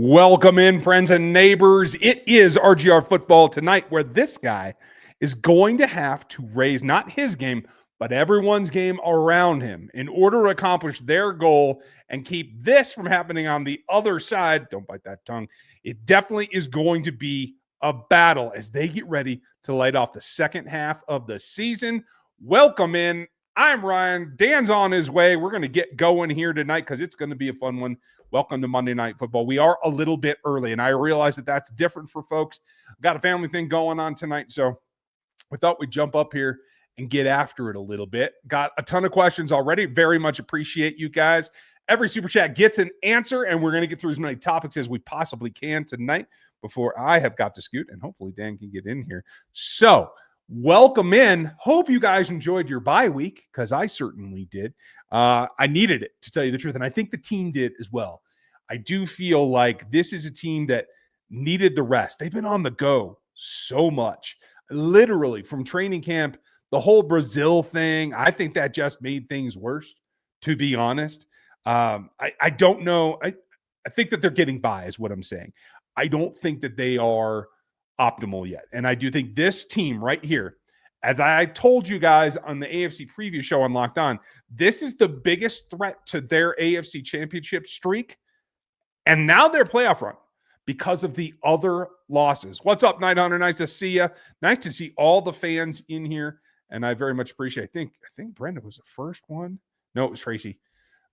Welcome in, friends and neighbors. It is RGR football tonight, where this guy is going to have to raise not his game, but everyone's game around him in order to accomplish their goal and keep this from happening on the other side. Don't bite that tongue. It definitely is going to be a battle as they get ready to light off the second half of the season. Welcome in. I'm Ryan. Dan's on his way. We're going to get going here tonight because it's going to be a fun one. Welcome to Monday Night Football. We are a little bit early, and I realize that that's different for folks. Got a family thing going on tonight, so we thought we'd jump up here and get after it a little bit. Got a ton of questions already. Very much appreciate you guys. Every Super Chat gets an answer, and we're going to get through as many topics as we possibly can tonight before I have got to scoot, and hopefully Dan can get in here. So, welcome in. Hope you guys enjoyed your bye week, because I certainly did. I needed it, to tell you the truth, and I think the team did as well. I do feel like this is a team that needed the rest. They've been on the go so much, literally from training camp, the whole Brazil thing. I think that just made things worse, to be honest. I don't know. I think that they're getting by is what I'm saying. I don't think that they are optimal yet. And I do think this team right here, as I told you guys on the AFC preview show on Locked On, this is the biggest threat to their AFC championship streak. And now their playoff run because of the other losses. What's up, Night Hunter? Nice to see you. Nice to see all the fans in here. And I very much appreciate it. I think Brenda was the first one. No, it was Tracy.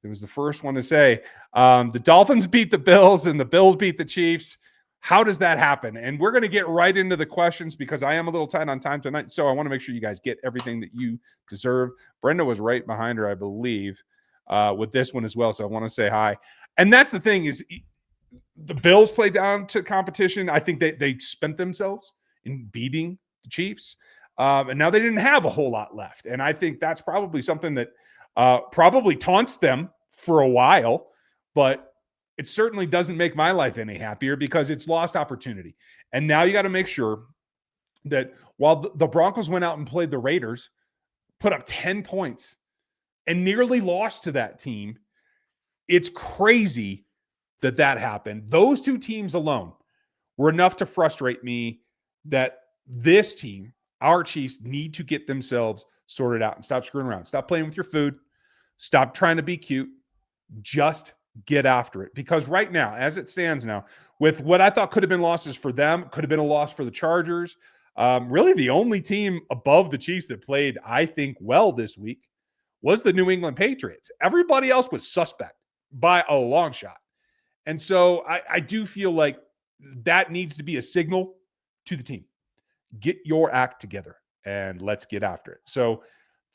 It was the first one to say the Dolphins beat the Bills and the Bills beat the Chiefs. How does that happen? And we're going to get right into the questions because I am a little tight on time tonight. So I want to make sure you guys get everything that you deserve. Brenda was right behind her, I believe, with this one as well. So I want to say hi. And that's the thing is the Bills play down to competition. I think they spent themselves in beating the Chiefs. And now they didn't have a whole lot left. And I think that's probably something that probably taunts them for a while. But it certainly doesn't make my life any happier because it's lost opportunity. And now you got to make sure that while the Broncos went out and played the Raiders, put up 10 points, and nearly lost to that team, it's crazy that happened. Those two teams alone were enough to frustrate me that this team, our Chiefs, need to get themselves sorted out and stop screwing around. Stop playing with your food. Stop trying to be cute. Just get after it. Because right now, as it stands now, with what I thought could have been losses for them, could have been a loss for the Chargers, really the only team above the Chiefs that played, I think, well this week was the New England Patriots. Everybody else was suspect by a long shot. And so I do feel like that needs to be a signal to the team. Get your act together and let's get after it. So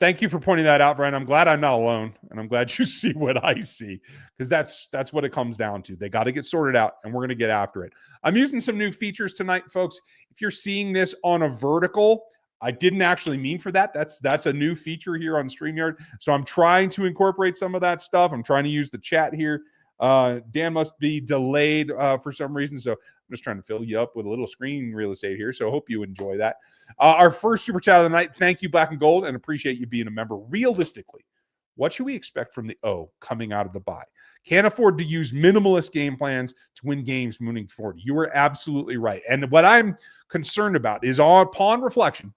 thank you for pointing that out, Brian. I'm glad I'm not alone, and I'm glad you see what I see, because that's what it comes down to. They got to get sorted out, and we're going to get after it. I'm using some new features tonight, folks. If you're seeing this on a vertical, I didn't actually mean for that. That's a new feature here on StreamYard. So I'm trying to incorporate some of that stuff. I'm trying to use the chat here. Dan must be delayed for some reason, so I'm just trying to fill you up with a little screen real estate here. So I hope you enjoy that. Our first Super Chat of the night. Thank you, Black and Gold, and appreciate you being a member. Realistically, what should we expect from the O coming out of the bye? Can't afford to use minimalist game plans to win games moving forward. You are absolutely right. And what I'm concerned about is upon reflection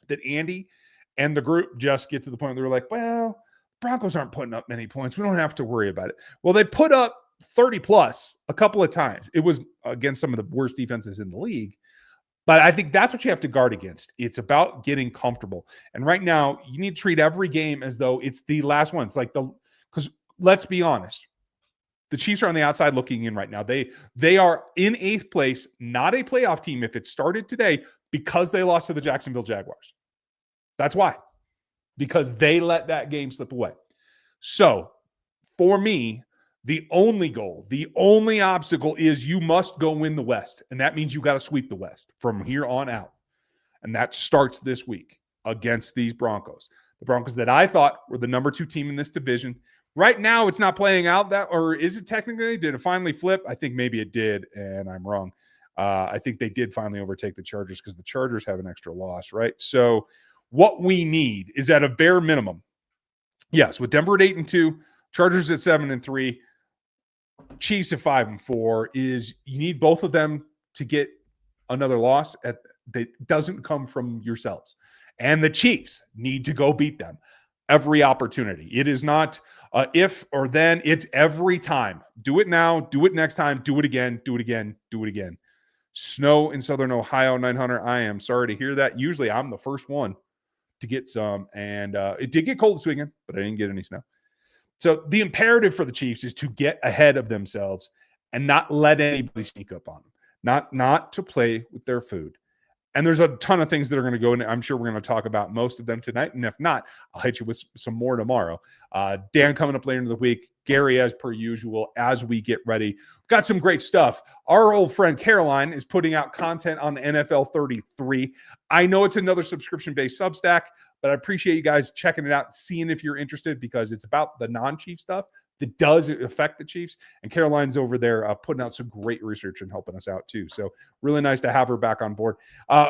that Andy and the group just get to the point where they're like, well, Broncos aren't putting up many points. We don't have to worry about it. Well, they put up 30 plus a couple of times. It was against some of the worst defenses in the league. But I think that's what you have to guard against. It's about getting comfortable. And right now, you need to treat every game as though it's the last one. It's like because let's be honest, the Chiefs are on the outside looking in right now. They are in 8th place, not a playoff team if it started today, because they lost to the Jacksonville Jaguars. That's why. Because they let that game slip away. So, for me, the only goal, the only obstacle is you must go win the West. And that means you got to sweep the West from here on out. And that starts this week against these Broncos. The Broncos that I thought were the number 2 team in this division. Right now, it's not playing out that, or is it technically? Did it finally flip? I think maybe it did, and I'm wrong. I think they did finally overtake the Chargers because the Chargers have an extra loss, right? So, what we need is at a bare minimum. Yes, with Denver at 8-2, Chargers at 7-3, Chiefs at 5-4 is you need both of them to get another loss that doesn't come from yourselves. And the Chiefs need to go beat them every opportunity. It is not if or then, it's every time. Do it now, do it next time, do it again, do it again, do it again. Snow in Southern Ohio, 900. I am sorry to hear that. Usually I'm the first one to get some. And it did get cold this weekend, but I didn't get any snow. So the imperative for the Chiefs is to get ahead of themselves and not let anybody sneak up on them, not to play with their food. And there's a ton of things that are going to go in. I'm sure we're going to talk about most of them tonight. And if not, I'll hit you with some more tomorrow. Dan coming up later in the week. Gary, as per usual, as we get ready. Got some great stuff. Our old friend Caroline is putting out content on the NFL 33. I know it's another subscription-based Substack, but I appreciate you guys checking it out, seeing if you're interested, because it's about the non-Chief stuff that does affect the Chiefs. And Caroline's over there putting out some great research and helping us out too. So really nice to have her back on board.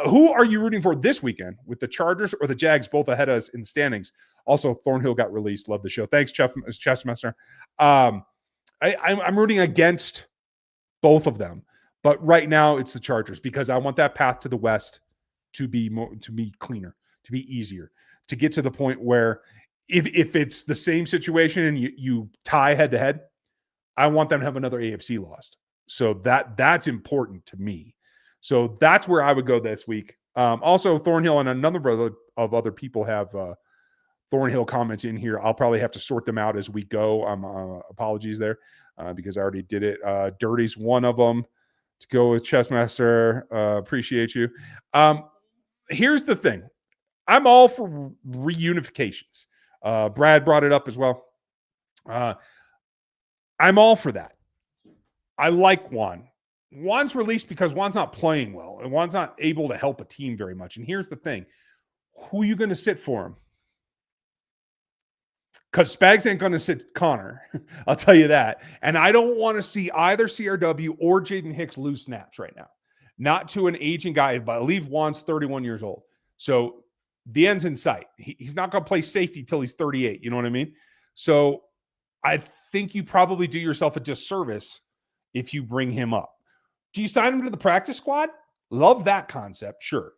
Who are you rooting for this weekend, with the Chargers or the Jags, both ahead of us in the standings? Also, Thornhill got released. Love the show. Thanks, Chessmaster. I'm rooting against both of them, but right now it's the Chargers because I want that path to the West to be cleaner, to be easier, to get to the point where if it's the same situation and you tie head to head, I want them to have another AFC loss. So that's important to me. So that's where I would go this week. Also, Thornhill and another brother of other people have Thornhill comments in here. I'll probably have to sort them out as we go. Apologies there because I already did it. Dirty's one of them. To go with Chessmaster. Appreciate you. Here's the thing. I'm all for reunifications. Brad brought it up as well. I'm all for that. I like Juan. Juan's released because Juan's not playing well, and Juan's not able to help a team very much. And here's the thing. Who are you going to sit for him? Because Spags ain't going to sit Connor. I'll tell you that. And I don't want to see either CRW or Jaden Hicks lose snaps right now. Not to an aging guy, but I believe Juan's 31 years old. So the end's in sight. He's not going to play safety till he's 38. You know what I mean? So I think you probably do yourself a disservice if you bring him up. Do you sign him to the practice squad? Love that concept. Sure.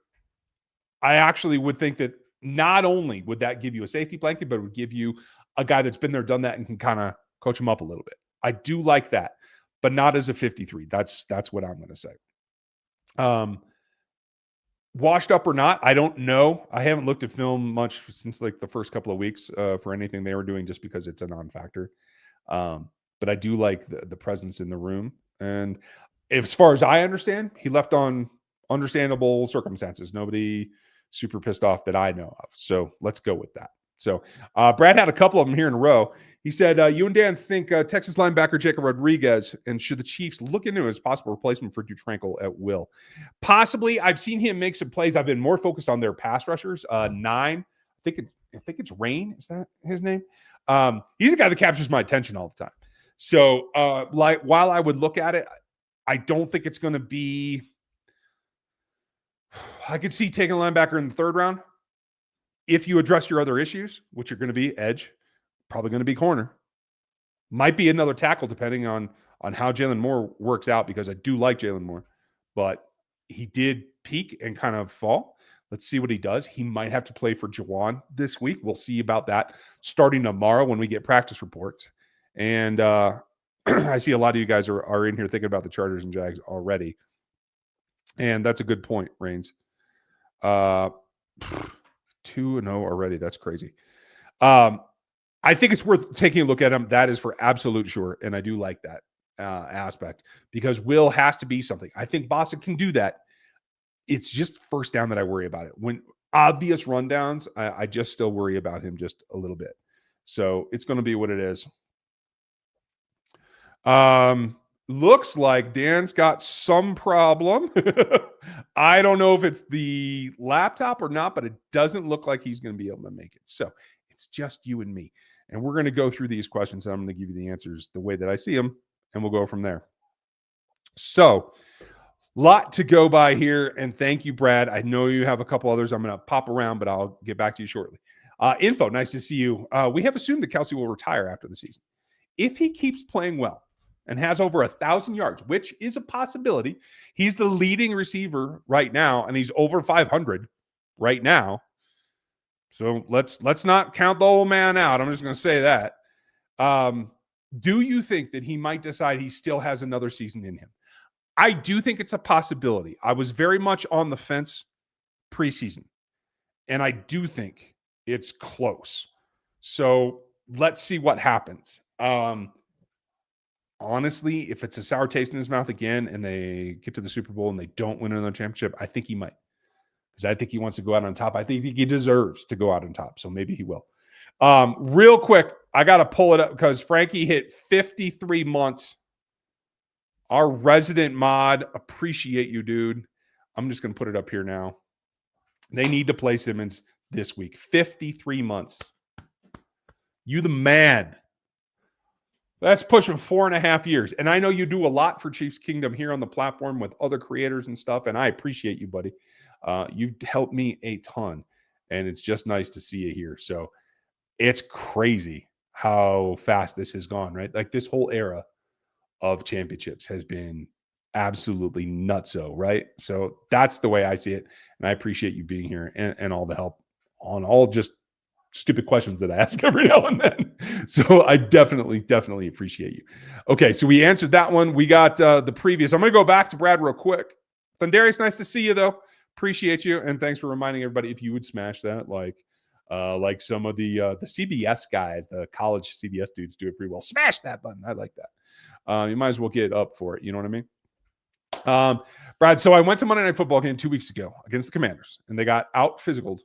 I actually would think that not only would that give you a safety blanket, but it would give you a guy that's been there, done that, and can kind of coach him up a little bit. I do like that, but not as a 53. That's what I'm going to say. Washed up or not, I don't know. I haven't looked at film much since like the first couple of weeks for anything they were doing, just because it's a non-factor. But I do like the presence in the room. And as far as I understand, he left on understandable circumstances. Nobody super pissed off that I know of. So let's go with that. So Brad had a couple of them here in a row. He said, you and Dan think Texas linebacker Jacob Rodriguez, and should the Chiefs look into him as possible replacement for Dutrankel at will? Possibly. I've seen him make some plays. I've been more focused on their pass rushers. 9. I think it's Rain. Is that his name? He's a guy that captures my attention all the time. So while I would look at it, I don't think it's going to be. I could see taking a linebacker in the 3rd round. If you address your other issues, which are going to be edge, probably going to be corner, might be another tackle depending on how Jalen Moore works out, because I do like Jalen Moore, but he did peak and kind of fall. Let's see what he does. He might have to play for Juwan this week. We'll see about that starting tomorrow when we get practice reports. And I see a lot of you guys are in here thinking about the Chargers and Jags already. And that's a good point, Reigns. 2-0 already. That's crazy. I think it's worth taking a look at him. That is for absolute sure. And I do like that aspect, because Will has to be something. I think Bossa can do that. It's just first down that I worry about it. When obvious rundowns, I just still worry about him just a little bit. So it's going to be what it is. Looks like Dan's got some problem. I don't know if it's the laptop or not, but it doesn't look like he's going to be able to make it. So it's just you and me. And we're going to go through these questions, and I'm going to give you the answers the way that I see them, and we'll go from there. So, lot to go by here, and thank you, Brad. I know you have a couple others. I'm going to pop around, but I'll get back to you shortly. Nice to see you. We have assumed that Kelsey will retire after the season. If he keeps playing well, and has over 1,000 yards, which is a possibility. He's the leading receiver right now, and he's over 500 right now. So let's not count the old man out. I'm just going to say that. Do you think that he might decide he still has another season in him? I do think it's a possibility. I was very much on the fence preseason, and I do think it's close. So let's see what happens. Honestly, if it's a sour taste in his mouth again and they get to the Super Bowl and they don't win another championship, I think he might. Because I think he wants to go out on top. I think he deserves to go out on top. So maybe he will. Real quick, I got to pull it up because Frankie hit 53 months. Our resident mod, appreciate you, dude. I'm just going to put it up here now. They need to play Simmons this week. 53 months. You the man. That's pushing 4.5 years. And I know you do a lot for Chiefs Kingdom here on the platform with other creators and stuff. And I appreciate you, buddy. You've helped me a ton. And it's just nice to see you here. So it's crazy how fast this has gone, right? Like this whole era of championships has been absolutely nutso, right? So that's the way I see it. And I appreciate you being here and all the help on all just stupid questions that I ask every now and then. So I definitely appreciate you. Okay, so we answered that one. We got the previous. I'm going to go back to Brad real quick. Thundarius, nice to see you, though. Appreciate you. And thanks for reminding everybody if you would smash that, like some of the CBS guys, the college CBS dudes do it pretty well. Smash that button. I like that. You might as well get up for it. You know what I mean? Brad, so I went to Monday Night Football game 2 weeks ago against the Commanders, and they got out-physicaled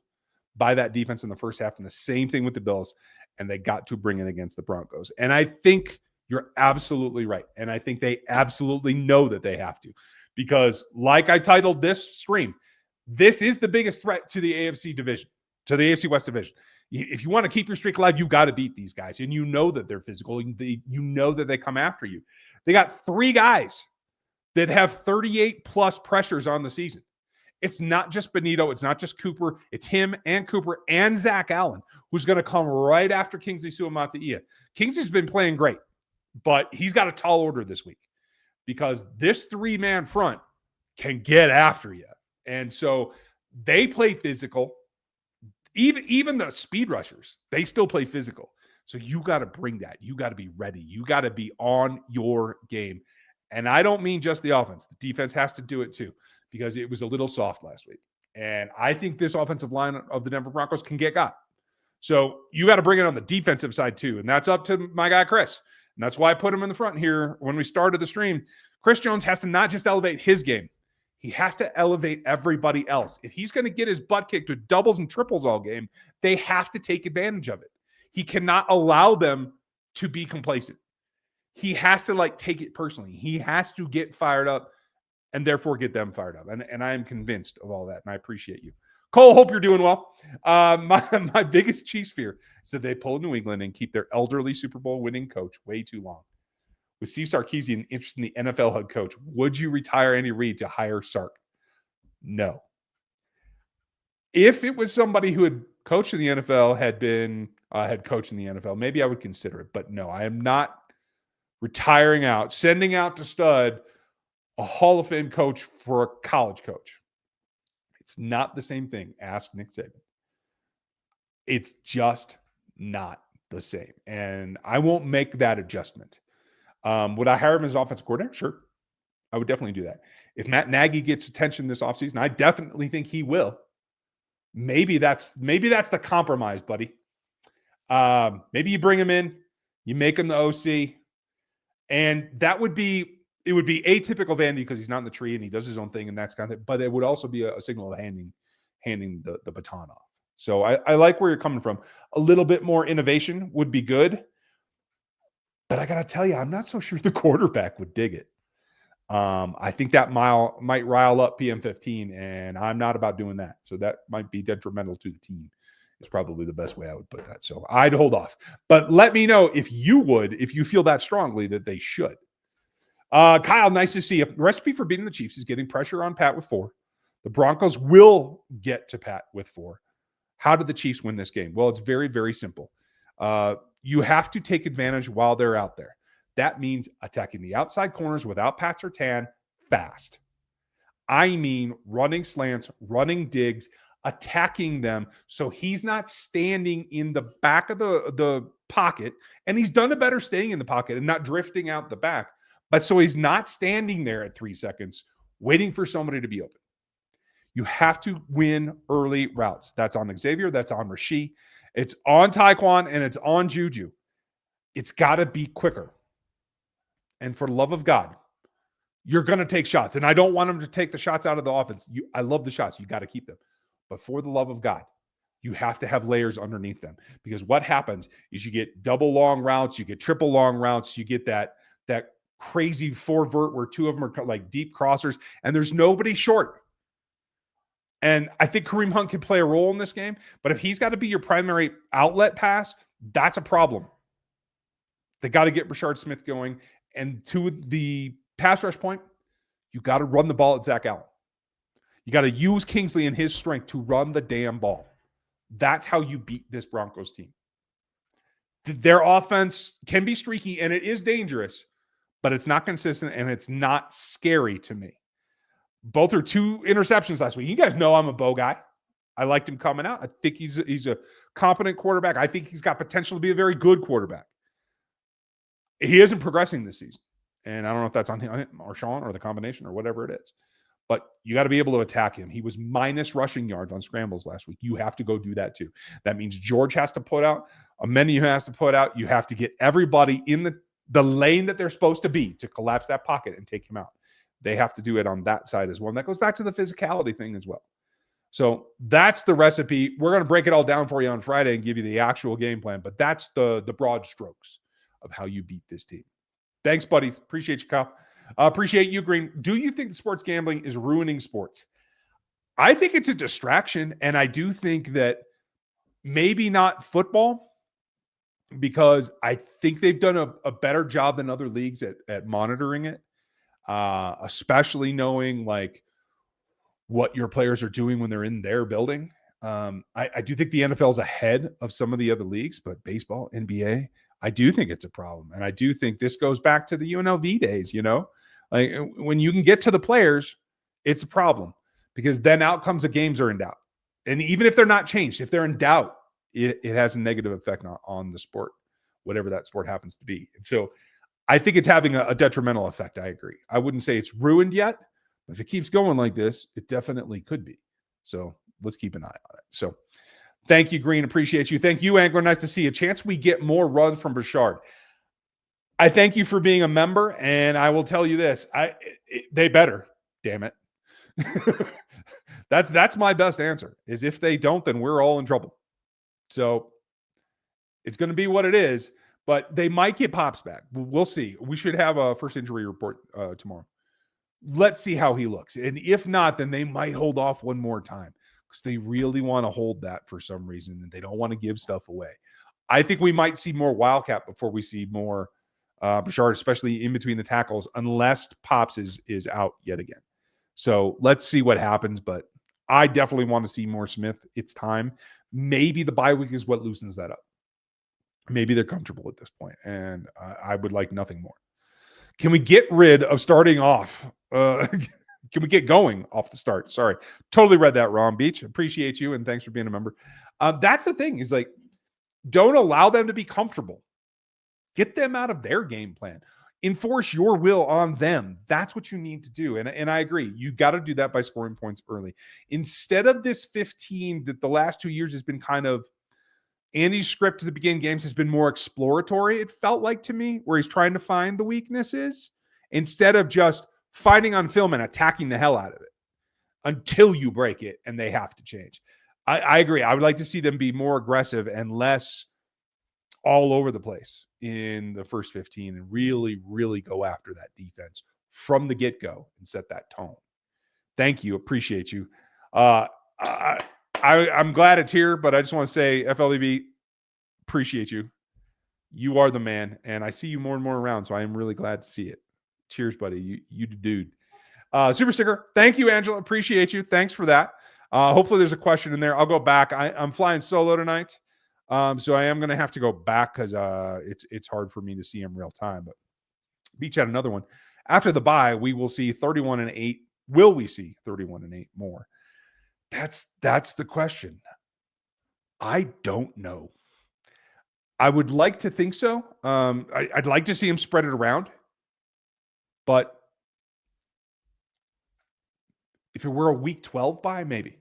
by that defense in the first half, and the same thing with the Bills, and they got to bring it against the Broncos. And I think you're absolutely right, and I think they absolutely know that they have to, because like I titled this stream, this is the biggest threat to the AFC division, to the AFC West division. If you want to keep your streak alive, you got to beat these guys, and you know that they're physical, and you know that they come after you. They got 3 guys that have 38 plus pressures on the season. It's not just Benito. It's not just Cooper. It's him and Cooper and Zach Allen, who's going to come right after Kingsley Suamataia. Kingsley's been playing great, but he's got a tall order this week because this 3-man front can get after you. And so they play physical. Even the speed rushers, they still play physical. So you got to bring that. You got to be ready. You got to be on your game. And I don't mean just the offense. The defense has to do it too, because it was a little soft last week. And I think this offensive line of the Denver Broncos can get got. So you got to bring it on the defensive side too. And that's up to my guy, Chris. And that's why I put him in the front here when we started the stream. Chris Jones has to not just elevate his game. He has to elevate everybody else. If he's going to get his butt kicked with doubles and triples all game, they have to take advantage of it. He cannot allow them to be complacent. He has to take it personally. He has to get fired up and therefore get them fired up. And I am convinced of all that. And I appreciate you. Cole, hope you're doing well. My biggest Chiefs fear is that they pull New England and keep their elderly Super Bowl winning coach way too long. With Steve Sarkisian interested in the NFL head coach, would you retire Andy Reid to hire Sark? No. If it was somebody who had coached in the NFL, had been head coach in the NFL, maybe I would consider it. But no, I am not retiring out, sending out to stud a Hall of Fame coach for a college coach. It's not the same thing. Ask Nick Saban. It's just not the same. And I won't make that adjustment. Would I hire him as offensive coordinator? Sure. I would definitely do that. If Matt Nagy gets attention this offseason, I definitely think he will. Maybe that's the compromise, buddy. Maybe you bring him in, you make him the OC, and it would be atypical of Andy because he's not in the tree and he does his own thing and that's kind of thing, but it would also be a signal of handing the baton off. So I like where you're coming from. A little bit more innovation would be good, but I got to tell you, I'm not so sure the quarterback would dig it. I think that might rile up PM15, and I'm not about doing that. So that might be detrimental to the team. It's probably the best way I would put that. So I'd hold off. But let me know if you feel that strongly that they should. Kyle, nice to see you. The recipe for beating the Chiefs is getting pressure on Pat with 4. The Broncos will get to Pat with 4. How did the Chiefs win this game? Well, it's very, very simple. You have to take advantage while they're out there. That means attacking the outside corners without Pat Surtain fast. I mean running slants, running digs, attacking them so he's not standing in the back of the pocket. And he's done a better staying in the pocket and not drifting out the back. But so he's not standing there at 3 seconds waiting for somebody to be open. You have to win early routes. That's on Xavier. That's on Rasheed. It's on Tyquan, and it's on Juju. It's got to be quicker. And for the love of God, you're going to take shots. And I don't want them to take the shots out of the offense. I love the shots. You got to keep them. But for the love of God, you have to have layers underneath them. Because what happens is you get double long routes, you get triple long routes, you get that crazy 4-vert where 2 of them are like deep crossers, and there's nobody short. And I think Kareem Hunt can play a role in this game, but if he's got to be your primary outlet pass, that's a problem. They got to get Rashard Smith going. And to the pass rush point, you got to run the ball at Zach Allen. You got to use Kingsley and his strength to run the damn ball. That's how you beat this Broncos team. Their offense can be streaky, and it is dangerous, but it's not consistent, and it's not scary to me. Both are 2 interceptions last week. You guys know I'm a Bo guy. I liked him coming out. I think he's a competent quarterback. I think he's got potential to be a very good quarterback. He isn't progressing this season. And I don't know if that's on him or Sean or the combination or whatever it is. But you got to be able to attack him. He was minus rushing yards on scrambles last week. You have to go do that too. That means George has to put out, a menu has to put out. You have to get everybody in the lane that they're supposed to be to collapse that pocket and take him out. They have to do it on that side as well. And that goes back to the physicality thing as well. So that's the recipe. We're going to break it all down for you on Friday and give you the actual game plan. But that's the broad strokes of how you beat this team. Thanks, buddies. Appreciate you, Kyle. Appreciate you, Green. Do you think the sports gambling is ruining sports? I think it's a distraction. And I do think that maybe not football, because I think they've done a better job than other leagues at monitoring it. Especially knowing like what your players are doing when they're in their building. I do think the NFL is ahead of some of the other leagues, but baseball, NBA, I do think it's a problem. And I do think this goes back to the UNLV days, like when you can get to the players, it's a problem because then outcomes of games are in doubt. And even if they're not changed, if they're in doubt, it has a negative effect on the sport, whatever that sport happens to be. And so I think it's having a detrimental effect. I agree. I wouldn't say it's ruined yet, but if it keeps going like this, it definitely could be. So let's keep an eye on it. So thank you, Green. Appreciate you. Thank you, Angler. Nice to see you. Chance we get more runs from Rashard. I thank you for being a member, and I will tell you this. They better, damn it. That's my best answer, is if they don't, then we're all in trouble. So it's going to be what it is. But they might get Pops back. We'll see. We should have a first injury report tomorrow. Let's see how he looks. And if not, then they might hold off one more time because they really want to hold that for some reason. And they don't want to give stuff away. I think we might see more Wildcat before we see more Bouchard, especially in between the tackles, unless Pops is out yet again. So let's see what happens. But I definitely want to see more Smith. It's time. Maybe the bye week is what loosens that up. Maybe they're comfortable at this point, and I would like nothing more. Can we get rid of starting off? Can we get going off the start? Sorry. Totally read that wrong, Beach. Appreciate you, and thanks for being a member. That's the thing is like, don't allow them to be comfortable. Get them out of their game plan. Enforce your will on them. That's what you need to do. And I agree. You got to do that by scoring points early. Instead of this 15 that the last 2 years has been kind of Andy's script to the beginning games has been more exploratory, it felt like to me, where he's trying to find the weaknesses instead of just finding on film and attacking the hell out of it until you break it and they have to change. I agree. I would like to see them be more aggressive and less all over the place in the first 15 and really, really go after that defense from the get-go and set that tone. Thank you. Appreciate you. I'm glad it's here, but I just want to say, FLEB, appreciate you. You are the man, and I see you more and more around, so I am really glad to see it. Cheers, buddy. You the dude. Super sticker. Thank you, Angela. Appreciate you. Thanks for that. Hopefully there's a question in there. I'll go back. I'm flying solo tonight, so I am going to have to go back because it's hard for me to see him real time. But Beach had another one. After the bye, we will see 31-8. Will we see 31-8 more? That's the question. I don't know. I would like to think so. I'd like to see him spread it around, but if it were a week 12 bye, maybe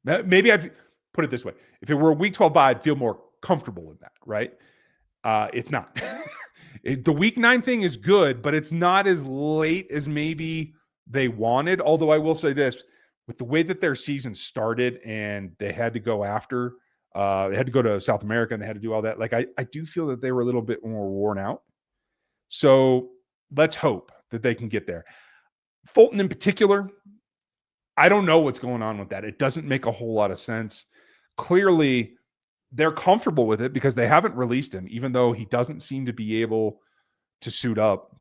I'd put it this way. If it were a week 12 bye, I'd feel more comfortable in that, right? It's not. The week 9 thing is good, but it's not as late as maybe they wanted. Although I will say this, with the way that their season started and they had to go after, they had to go to South America and they had to do all that. Like, I do feel that they were a little bit more worn out. So let's hope that they can get there. Fulton in particular, I don't know what's going on with that. It doesn't make a whole lot of sense. Clearly, they're comfortable with it because they haven't released him, even though he doesn't seem to be able to suit up.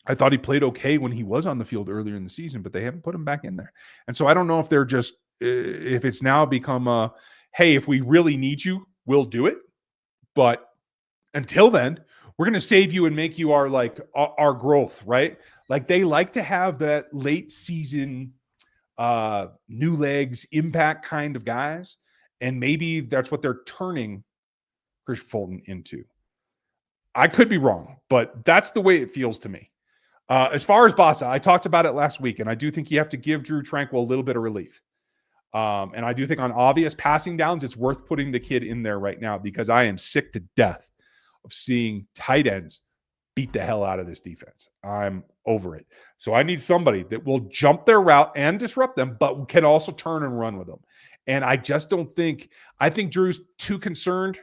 I thought he played okay when he was on the field earlier in the season, but they haven't put him back in there. And so I don't know if they're just, if it's now become a, hey, if we really need you, we'll do it. But until then, we're going to save you and make you our growth, right? Like, they like to have that late season, new legs, impact kind of guys. And maybe that's what they're turning Chris Fulton into. I could be wrong, but that's the way it feels to me. As far as Bassa, I talked about it last week, and I do think you have to give Drew Tranquill a little bit of relief. And I do think on obvious passing downs, it's worth putting the kid in there right now because I am sick to death of seeing tight ends beat the hell out of this defense. I'm over it. So I need somebody that will jump their route and disrupt them, but can also turn and run with them. And I just don't think, I think Drew's too concerned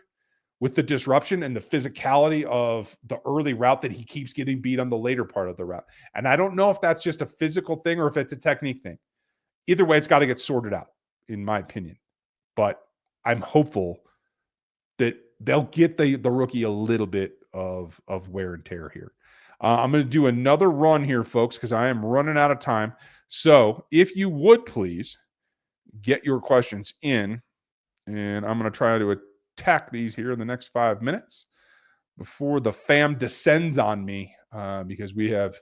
with the disruption and the physicality of the early route that he keeps getting beat on the later part of the route. And I don't know if that's just a physical thing or if it's a technique thing. Either way, it's got to get sorted out, in my opinion. But I'm hopeful that they'll get the rookie a little bit of wear and tear here. I'm going to do another run here, folks, because I am running out of time. So if you would please get your questions in, and I'm going to try to attack these here in the next 5 minutes before the fam descends on me, because we have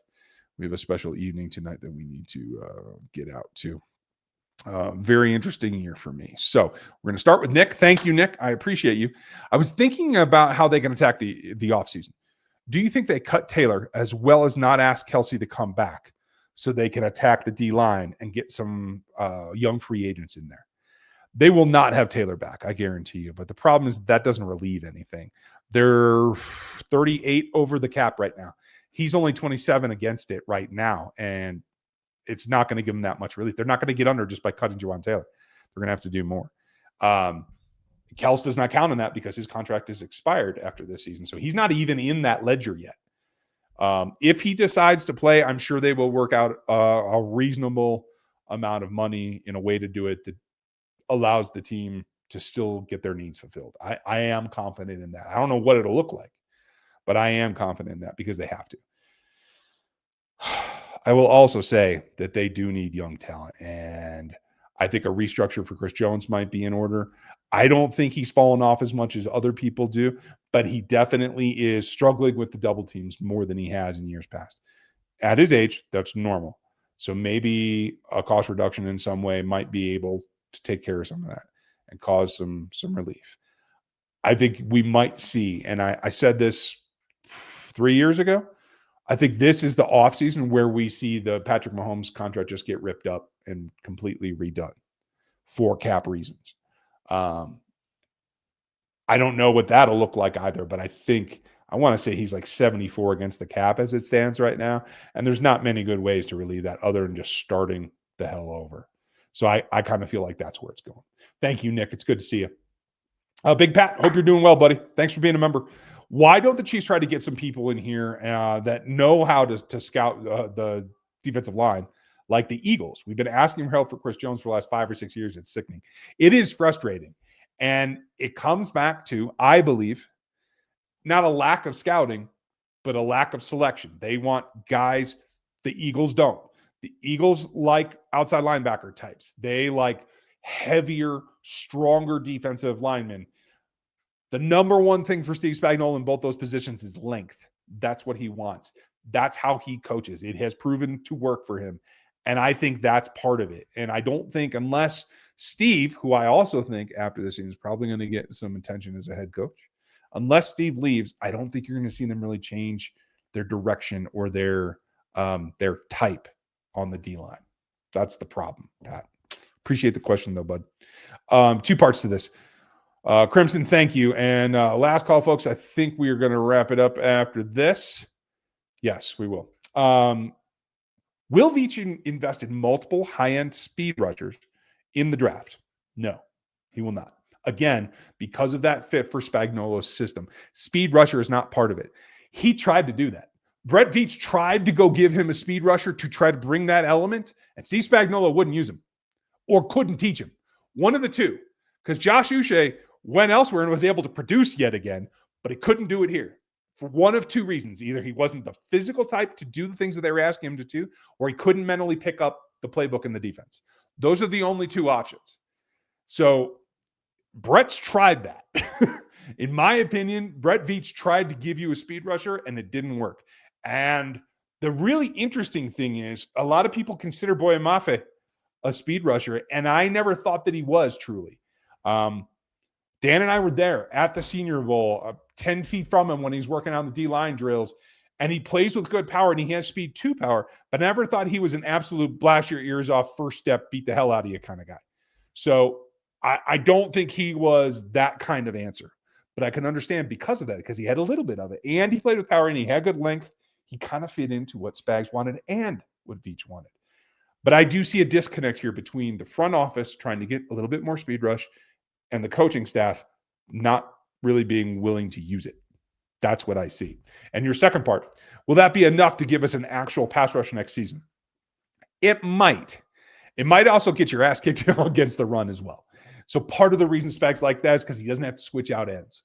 a special evening tonight that we need to get out to. Very interesting year for me. So we're going to start with Nick. Thank you, Nick. I appreciate you. I was thinking about how they can attack the offseason. Do you think they cut Taylor as well as not ask Kelsey to come back so they can attack the D-line and get some young free agents in there? They will not have Taylor back, I guarantee you. But the problem is that doesn't relieve anything. They're 38 over the cap right now. He's only 27 against it right now. And it's not going to give them that much relief. They're not going to get under just by cutting Jawan Taylor. They're going to have to do more. Kels does not count on that because his contract is expired after this season. So he's not even in that ledger yet. If he decides to play, I'm sure they will work out a reasonable amount of money in a way to do it that allows the team to still get their needs fulfilled. I am confident in that. I don't know what it'll look like, but I am confident in that because they have to. I will also say that they do need young talent, and I think a restructure for Chris Jones might be in order. I don't think he's fallen off as much as other people do, but he definitely is struggling with the double teams more than he has in years past. At his age, that's normal. So maybe a cost reduction in some way might be able to take care of some of that and cause some relief. I think we might see, and I said this 3 years ago, I think this is the offseason where we see the Patrick Mahomes contract just get ripped up and completely redone for cap reasons. I don't know what that'll look like either, but I want to say he's like 74 against the cap as it stands right now. And there's not many good ways to relieve that other than just starting the hell over. So I kind of feel like that's where it's going. Thank you, Nick. It's good to see you. Big Pat, hope you're doing well, buddy. Thanks for being a member. Why don't the Chiefs try to get some people in here that know how to scout the defensive line, like the Eagles? We've been asking for help for Chris Jones for the last 5 or 6 years. It's sickening. It is frustrating. And it comes back to, I believe, not a lack of scouting, but a lack of selection. They want guys the Eagles don't. The Eagles like outside linebacker types. They like heavier, stronger defensive linemen. The number one thing for Steve Spagnuolo in both those positions is length. That's what he wants. That's how he coaches. It has proven to work for him. And I think that's part of it. And I don't think, unless Steve, who I also think after this season is probably going to get some attention as a head coach, unless Steve leaves, I don't think you're going to see them really change their direction or their type on the D-line. That's the problem, Pat. Appreciate the question, though, bud. 2 parts to this. Crimson, thank you. And last call, folks. I think we are going to wrap it up after this. Yes, we will. Will Veach invest in multiple high-end speed rushers in the draft? No, he will not. Again, because of that fit for Spagnuolo's system. Speed rusher is not part of it. He tried to do that. Brett Veach tried to go give him a speed rusher to try to bring that element, and Steve Spagnuolo wouldn't use him or couldn't teach him. One of the two, because Josh Uche went elsewhere and was able to produce yet again, but he couldn't do it here. For one of 2 reasons. Either he wasn't the physical type to do the things that they were asking him to do, or he couldn't mentally pick up the playbook in the defense. Those are the only 2 options. So Brett's tried that. In my opinion, Brett Veach tried to give you a speed rusher, and it didn't work. And the really interesting thing is a lot of people consider Boye Mafe a speed rusher, and I never thought that he was truly. Dan and I were there at the Senior Bowl, 10 feet from him when he's working on the D-line drills, and he plays with good power, and he has speed to power, but I never thought he was an absolute blast your ears off, first step, beat the hell out of you kind of guy. So I don't think he was that kind of answer, but I can understand because of that, because he had a little bit of it, and he played with power, and he had good length. He kind of fit into what Spags wanted and what Veach wanted. But I do see a disconnect here between the front office trying to get a little bit more speed rush and the coaching staff not really being willing to use it. That's what I see. And your second part, will that be enough to give us an actual pass rush next season? It might. It might also get your ass kicked against the run as well. So part of the reason Spags like that is because he doesn't have to switch out ends,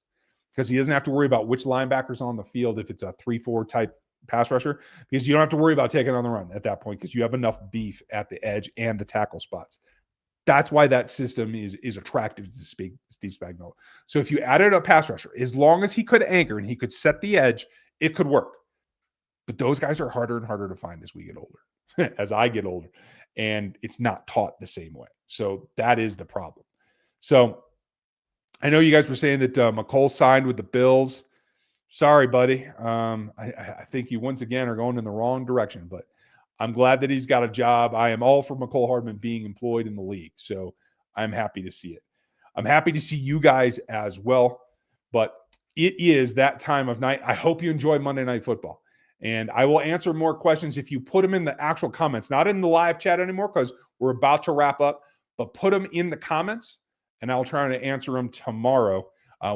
because he doesn't have to worry about which linebacker's on the field if it's a 3-4 type pass rusher, because you don't have to worry about taking on the run at that point because you have enough beef at the edge and the tackle spots. That's why that system is attractive to Steve Spagnuolo. So if you added a pass rusher, as long as he could anchor and he could set the edge, it could work. But those guys are harder and harder to find as we get older, as I get older, and it's not taught the same way. So that is the problem. So I know you guys were saying that McCole signed with the Bills. Sorry, buddy. I think you once again are going in the wrong direction, but I'm glad that he's got a job. I am all for McCole Hardman being employed in the league, so I'm happy to see it. I'm happy to see you guys as well, but it is that time of night. I hope you enjoy Monday Night Football, and I will answer more questions if you put them in the actual comments, not in the live chat anymore because we're about to wrap up, but put them in the comments, and I'll try to answer them tomorrow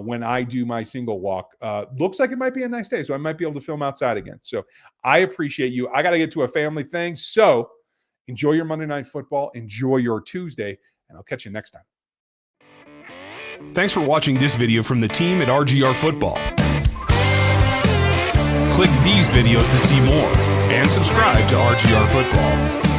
when I do my single walk. Looks like it might be a nice day, so I might be able to film outside again. So I appreciate you. I got to get to a family thing. So enjoy your Monday Night Football. Enjoy your Tuesday, and I'll catch you next time. Thanks for watching this video from the team at RGR Football. Click these videos to see more and subscribe to RGR Football.